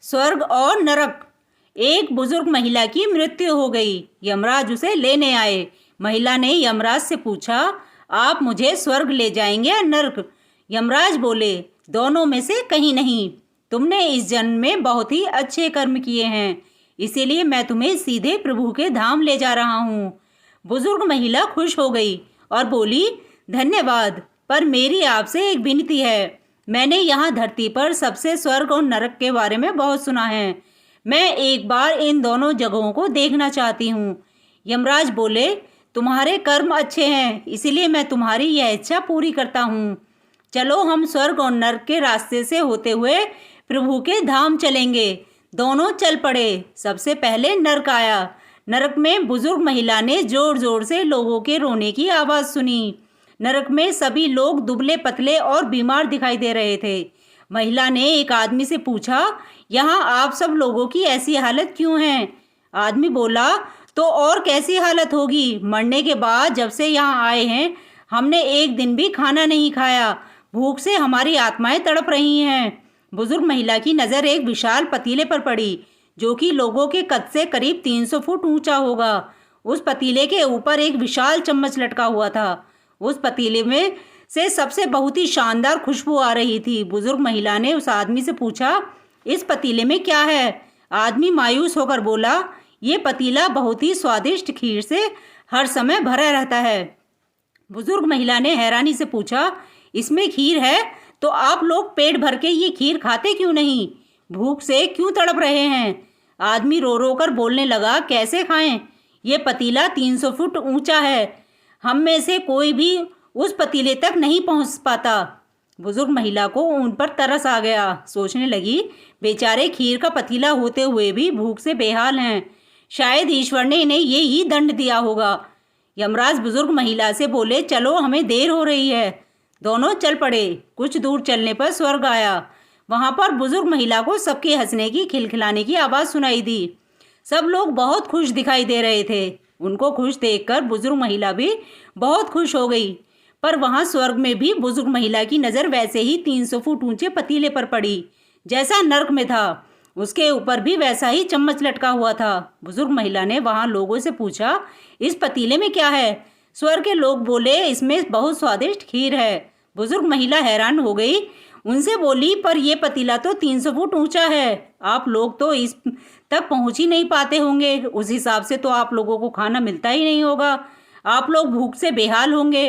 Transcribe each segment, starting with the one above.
स्वर्ग और नरक। एक बुजुर्ग महिला की मृत्यु हो गई। यमराज उसे लेने आए। महिला ने यमराज से पूछा, आप मुझे स्वर्ग ले जाएंगे या नरक? यमराज बोले, दोनों में से कहीं नहीं। तुमने इस जन्म में बहुत ही अच्छे कर्म किए हैं, इसीलिए मैं तुम्हें सीधे प्रभु के धाम ले जा रहा हूँ। बुजुर्ग महिला खुश हो गई और बोली, धन्यवाद, पर मेरी आपसे एक विनती है। मैंने यहाँ धरती पर सबसे स्वर्ग और नरक के बारे में बहुत सुना है। मैं एक बार इन दोनों जगहों को देखना चाहती हूँ। यमराज बोले, तुम्हारे कर्म अच्छे हैं, इसीलिए मैं तुम्हारी यह इच्छा पूरी करता हूँ। चलो हम स्वर्ग और नरक के रास्ते से होते हुए प्रभु के धाम चलेंगे। दोनों चल पड़े। सबसे पहले नरक आया। नरक में बुजुर्ग महिला ने जोर जोर से लोगों के रोने की आवाज़ सुनी। नरक में सभी लोग दुबले पतले और बीमार दिखाई दे रहे थे। महिला ने एक आदमी से पूछा, यहाँ आप सब लोगों की ऐसी हालत क्यों है? आदमी बोला, तो और कैसी हालत होगी? मरने के बाद जब से यहाँ आए हैं हमने एक दिन भी खाना नहीं खाया। भूख से हमारी आत्माएं तड़प रही हैं। बुजुर्ग महिला की नज़र एक विशाल पतीले पर पड़ी, जो कि लोगों के कद से करीब 300 फुट ऊंचा होगा। उस पतीले के ऊपर एक विशाल चम्मच लटका हुआ था। उस पतीले में से सबसे बहुत ही शानदार खुशबू आ रही थी। बुजुर्ग महिला ने उस आदमी से पूछा, इस पतीले में क्या है? आदमी मायूस होकर बोला, ये पतीला बहुत ही स्वादिष्ट खीर से हर समय भरा रहता है। बुजुर्ग महिला ने हैरानी से पूछा, इसमें खीर है तो आप लोग पेट भर के ये खीर खाते क्यों नहीं? भूख से क्यों तड़प रहे हैं? आदमी रो रो कर बोलने लगा, कैसे खाएं? ये पतीला 300 फुट ऊंचा है। हम में से कोई भी उस पतीले तक नहीं पहुंच पाता। बुजुर्ग महिला को उन पर तरस आ गया। सोचने लगी, बेचारे खीर का पतीला होते हुए भी भूख से बेहाल हैं। शायद ईश्वर ने इन्हें ये ही दंड दिया होगा। यमराज बुजुर्ग महिला से बोले, चलो हमें देर हो रही है। दोनों चल पड़े। कुछ दूर चलने पर स्वर्ग आया। वहाँ पर बुजुर्ग महिला को सबके हंसने की खिलखिलाने की आवाज़ सुनाई दी। सब लोग बहुत खुश दिखाई दे रहे थे। उनको खुश देखकर बुजुर्ग महिला भी बहुत खुश हो गई। पर वहाँ स्वर्ग में भी बुजुर्ग महिला की नज़र वैसे ही 300 फुट ऊंचे पतीले पर पड़ी जैसा नरक में था। उसके ऊपर भी वैसा ही चम्मच लटका हुआ था। बुजुर्ग महिला ने वहाँ लोगों से पूछा, इस पतीले में क्या है? स्वर्ग के लोग बोले, इसमें बहुत स्वादिष्ट खीर है। बुजुर्ग महिला हैरान हो गई। उनसे बोली, पर यह पतीला तो 300 फुट ऊंचा है। आप लोग तो इस तक पहुंच ही नहीं पाते होंगे। उस हिसाब से तो आप लोगों को खाना मिलता ही नहीं होगा। आप लोग भूख से बेहाल होंगे।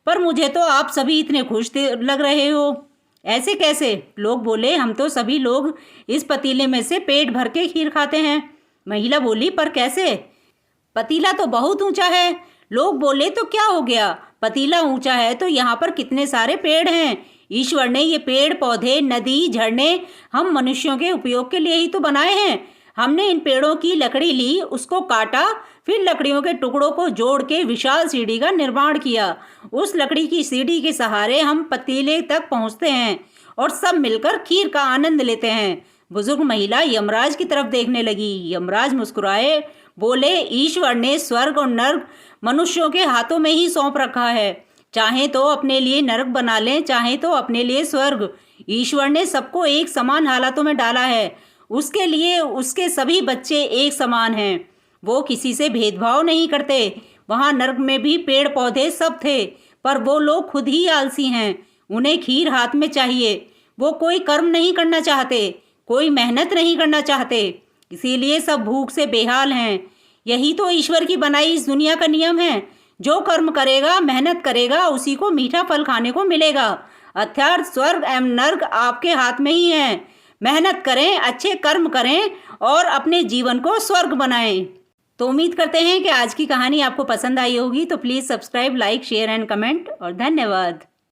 पर मुझे तो आप सभी इतने खुश लग रहे हो, ऐसे कैसे? लोग बोले, हम तो सभी लोग इस पतीले में से पेट भर के खीर खाते हैं। महिला बोली, पर कैसे? पतीला तो बहुत ऊंचा है। लोग बोले, तो क्या हो गया? पतीला ऊंचा है तो यहाँ पर कितने सारे पेड़ हैं। ईश्वर ने ये पेड़ पौधे, नदी, झरने हम मनुष्यों के उपयोग के लिए ही तो बनाए हैं। हमने इन पेड़ों की लकड़ी ली, उसको काटा, फिर लकड़ियों के टुकड़ों को जोड़ के विशाल सीढ़ी का निर्माण किया। उस लकड़ी की सीढ़ी के सहारे हम पतीले तक पहुँचते हैं और सब मिलकर खीर का आनंद लेते हैं। बुजुर्ग महिला यमराज की तरफ देखने लगी। यमराज मुस्कुराए, बोले, ईश्वर ने स्वर्ग और नरक मनुष्यों के हाथों में ही सौंप रखा है। चाहे तो अपने लिए नरक बना लें, चाहे तो अपने लिए स्वर्ग। ईश्वर ने सबको एक समान हालातों में डाला है। उसके लिए उसके सभी बच्चे एक समान हैं। वो किसी से भेदभाव नहीं करते। वहाँ नरक में भी पेड़ पौधे सब थे, पर वो लोग खुद ही आलसी हैं। उन्हें खीर हाथ में चाहिए। वो कोई कर्म नहीं करना चाहते, कोई मेहनत नहीं करना चाहते, इसीलिए सब भूख से बेहाल हैं। यही तो ईश्वर की बनाई इस दुनिया का नियम है। जो कर्म करेगा, मेहनत करेगा, उसी को मीठा फल खाने को मिलेगा। अर्थात स्वर्ग एवं नर्क आपके हाथ में ही है। मेहनत करें, अच्छे कर्म करें और अपने जीवन को स्वर्ग बनाएं। तो उम्मीद करते हैं कि आज की कहानी आपको पसंद आई होगी। तो please subscribe, like, share and comment और धन्यवाद।